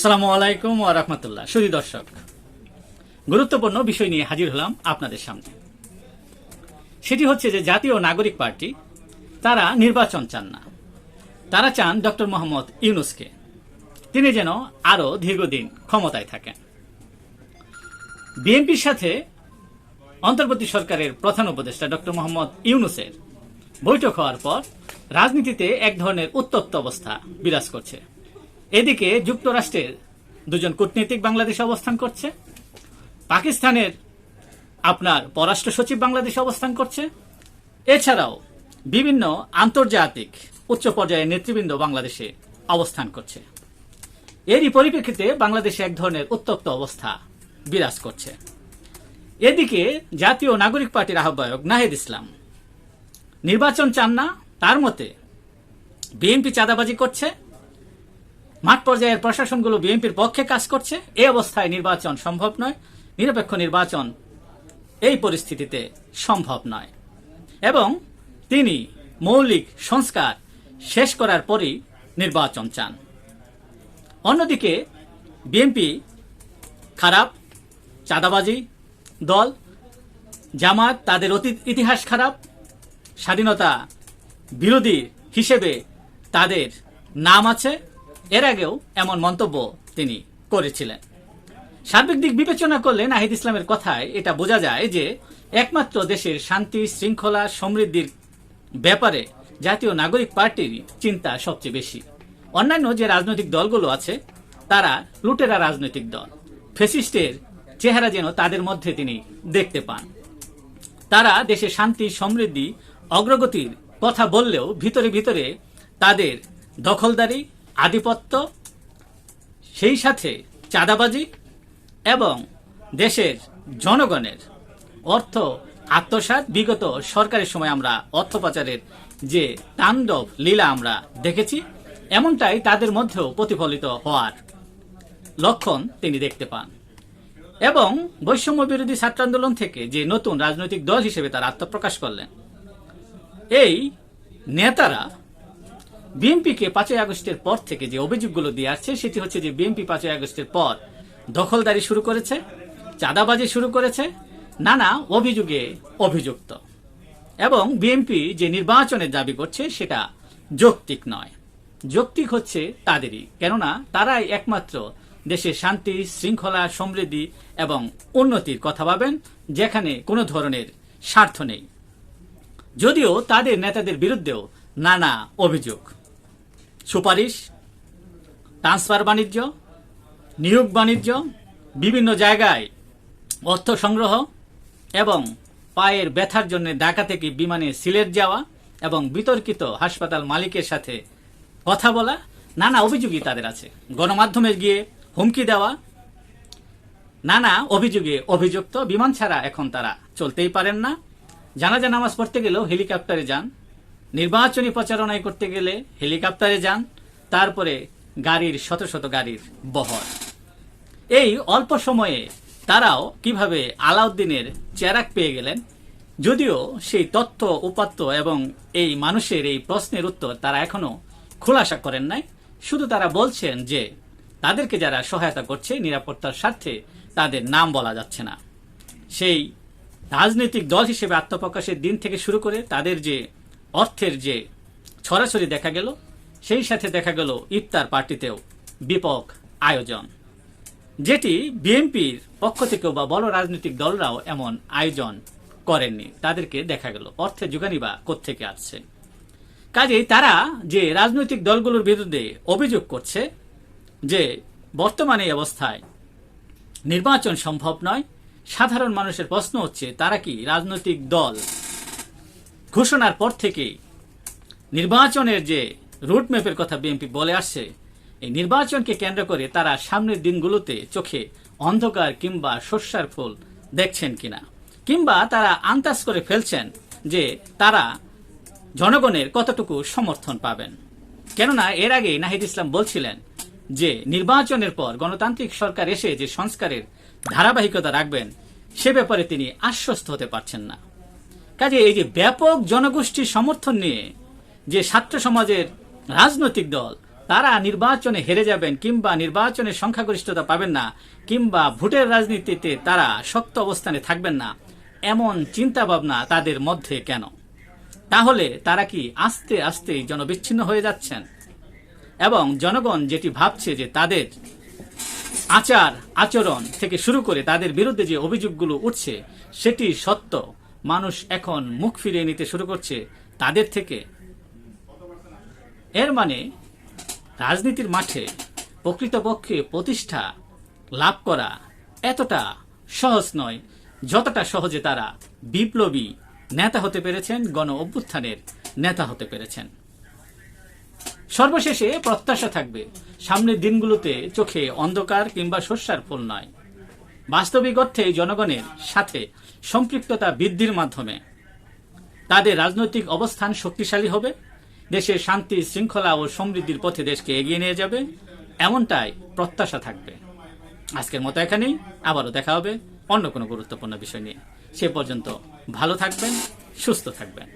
আসসালামু আলাইকুম ওয়া রাহমাতুল্লাহ। সুধী দর্শক, গুরুত্বপূর্ণ বিষয় নিয়ে হাজির হলাম আপনাদের সামনে। সেটি হচ্ছে যে জাতীয় নাগরিক পার্টি তারা নির্বাচন চান না। তারা চান ডক্টর মোহাম্মদ ইউনূসকে, তিনি যেন আরো দীর্ঘদিন ক্ষমতায় থাকেন। বিএনপির সাথে অন্তর্বর্তী সরকারের প্রধান উপদেষ্টা ডক্টর মোহাম্মদ ইউনূসের বৈঠক হওয়ার পর রাজনীতিতে এক ধরনের উত্তপ্ত অবস্থা বিরাজ করছে। এদিকে যুক্তরাষ্ট্রের দুজন কূটনীতিক বাংলাদেশে অবস্থান করছে, পাকিস্তানের আপনার পররাষ্ট্র সচিব বাংলাদেশে অবস্থান করছে, এছাড়াও বিভিন্ন আন্তর্জাতিক উচ্চ পর্যায়ের নেতৃবৃন্দ বাংলাদেশে অবস্থান করছে। এরই পরিপ্রেক্ষিতে বাংলাদেশে এক ধরনের উত্তপ্ত অবস্থা বিরাজ করছে। এদিকে জাতীয় নাগরিক পার্টির আহ্বায়ক নাহিদ ইসলাম নির্বাচন চান না, তার মতে বিএনপি চাঁদাবাজি করছে, মাঠ পর্যায়ের প্রশাসনগুলো বিএনপির পক্ষে কাজ করছে। এই অবস্থায় নির্বাচন সম্ভব নয়, নিরপেক্ষ নির্বাচন এই পরিস্থিতিতে সম্ভব নয় এবং তিনি মৌলিক সংস্কার শেষ করার পরই নির্বাচন চান। অন্যদিকে বিএনপি খারাপ চাঁদাবাজি দল, জামাত তাদের অতীত ইতিহাস খারাপ, স্বাধীনতা বিরোধী হিসেবে তাদের নাম আছে, এর আগেও এমন মন্তব্য তিনি করেছিলেন। সার্বিক দিক বিবেচনা করলে নাহিদ ইসলামের কথায় এটা বোঝা যায় যে একমাত্র দেশের শান্তি শৃঙ্খলা সমৃদ্ধির ব্যাপারে জাতীয় নাগরিক পার্টির চিন্তা সবচেয়ে বেশি। অন্যান্য যে রাজনৈতিক দলগুলো আছে তারা লুটেরা রাজনৈতিক দল, ফ্যাসিস্টের চেহারা যেন তাদের মধ্যে তিনি দেখতে পান। তারা দেশে শান্তি সমৃদ্ধি অগ্রগতির কথা বললেও ভিতরে ভিতরে তাদের দখলদারি আধিপত্য, সেই সাথে চাঁদাবাজি এবং দেশের জনগণের অর্থ আত্মসাৎ, বিগত সরকারের সময় আমরা অর্থ পাচারের যে তাণ্ডব লীলা আমরা দেখেছি, এমনটাই তাদের মধ্যেও প্রতিফলিত হওয়ার লক্ষণ তিনি দেখতে পান। এবং বৈষম্য বিরোধী ছাত্র আন্দোলন থেকে যে নতুন রাজনৈতিক দল হিসেবে তারা আত্মপ্রকাশ করলেন, এই নেতারা বিএনপিকে 5ই আগস্টের পর থেকে যে অভিযোগগুলো দিয়ে আসছে সেটি হচ্ছে যে বিএনপি 5ই আগস্টের পর দখলদারি শুরু করেছে, চাঁদাবাজি শুরু করেছে, নানা অভিযোগে অভিযুক্ত। এবং বিএনপি যে নির্বাচনের দাবি করছে সেটা যৌক্তিক নয়, যৌক্তিক হচ্ছে তাদেরই, কেননা তারাই একমাত্র দেশের শান্তি শৃঙ্খলা সমৃদ্ধি এবং উন্নতির কথা ভাবেন, যেখানে কোনো ধরনের স্বার্থ নেই। যদিও তাদের নেতাদের বিরুদ্ধেও নানা অভিযোগ, সুপারিশ, ট্রান্সফার বাণিজ্য, নিয়োগ বাণিজ্য, বিভিন্ন জায়গায় অর্থ সংগ্রহ এবং পায়ের ব্যথার জন্য ঢাকা থেকে বিমানে সিলেট যাওয়া এবং বিতর্কিত হাসপাতাল মালিকের সাথে কথা বলা, নানা অভিযোগই তাদের আছে। গণমাধ্যমে গিয়ে হুমকি দেওয়া, নানা অভিযোগে অভিযুক্ত। বিমান ছাড়া এখন তারা চলতেই পারেন না, জানাজা নামাজ পড়তে গেলেও হেলিকপ্টারে যান, নির্বাচনী প্রচারণায় করতে গেলে হেলিকপ্টারে যান, তারপরে গাড়ির শত শত গাড়ির বহর। এই অল্প সময়ে তারাও কিভাবে আলাউদ্দিনের চেরাগ পেয়ে গেলেন, যদিও সেই তথ্য উপাত্ত এবং এই মানুষের এই প্রশ্নের উত্তর তারা এখনো খোলাসা করেন নাই। শুধু তারা বলছেন যে তাদেরকে যারা সহায়তা করছে নিরাপত্তার স্বার্থে তাদের নাম বলা যাচ্ছে না। সেই রাজনৈতিক দল হিসেবে আত্মপ্রকাশের দিন থেকে শুরু করে তাদের যে অর্থের যে ছড়াছড়ি দেখা গেল, সেই সাথে দেখা গেল ইফতার পার্টিতেও ব্যাপক আয়োজন, যেটি বিএনপির পক্ষ থেকেও বা বড় রাজনৈতিক দলরাও এমন আয়োজন করেননি। তাদেরকে দেখা গেল অর্থের যোগানই বা কোত্থেকে আসছে। কাজেই তারা যে রাজনৈতিক দলগুলোর বিরুদ্ধে অভিযোগ করছে যে বর্তমানে অবস্থায় নির্বাচন সম্ভব নয়, সাধারণ মানুষের প্রশ্ন হচ্ছে তারা কি রাজনৈতিক দল ঘোষণার পর থেকে নির্বাচনের যে রুটম্যাপের কথা বিএনপি বলে আসছে, এই নির্বাচনকে কেন্দ্র করে তারা সামনের দিনগুলোতে চোখে অন্ধকার কিংবা শস্যার ফুল দেখছেন কিনা, কিংবা তারা আন্দাজ করে ফেলছেন যে তারা জনগণের কতটুকু সমর্থন পাবেন। কেননা এর আগে নাহিদ ইসলাম বলছিলেন যে নির্বাচনের পর গণতান্ত্রিক সরকার এসে যে সংস্কারের ধারাবাহিকতা রাখবেন সে ব্যাপারে তিনি আশ্বস্ত হতে পারছেন না। কাজে এই যে ব্যাপক জনগোষ্ঠীর সমর্থন নিয়ে যে ছাত্র সমাজের রাজনৈতিক দল তারা নির্বাচনে হেরে যাবেন কিংবা নির্বাচনে সংখ্যাগরিষ্ঠতা পাবেন না কিংবা ভোটের রাজনীতিতে তারা শক্ত অবস্থানে থাকবেন না, এমন চিন্তা ভাবনা তাদের মধ্যে কেন? তাহলে তারা কি আস্তে আস্তে জনবিচ্ছিন্ন হয়ে যাচ্ছেন? এবং জনগণ যেটি ভাবছে যে তাদের আচার আচরণ থেকে শুরু করে তাদের বিরুদ্ধে যে অভিযোগগুলো উঠছে সেটি সত্য, মানুষ এখন মুখ ফিরিয়ে নিতে শুরু করছে তাদের থেকে। এর মানে রাজনীতির মাঠে প্রকৃতপক্ষে প্রতিষ্ঠা লাভ করা এতটা সহজ নয় যতটা সহজে তারা বিপ্লবী নেতা হতে পেরেছেন, গণ অভ্যুত্থানের নেতা হতে পেরেছেন। সর্বশেষে প্রত্যাশা থাকবে সামনের দিনগুলোতে চোখে অন্ধকার কিংবা শস্যার ফুল নয়, বাস্তবিক অর্থে জনগণের সাথে সম্পৃক্ততা বৃদ্ধির মাধ্যমে তাদের রাজনৈতিক অবস্থান শক্তিশালী হবে, দেশের শান্তি শৃঙ্খলা ও সমৃদ্ধির পথে দেশকে এগিয়ে নিয়ে যাবে, এমনটাই প্রত্যাশা থাকবে। আজকের মতো এখানেই, আবারও দেখা হবে অন্য কোনো গুরুত্বপূর্ণ বিষয় নিয়ে। সে পর্যন্ত ভালো থাকবেন, সুস্থ থাকবেন।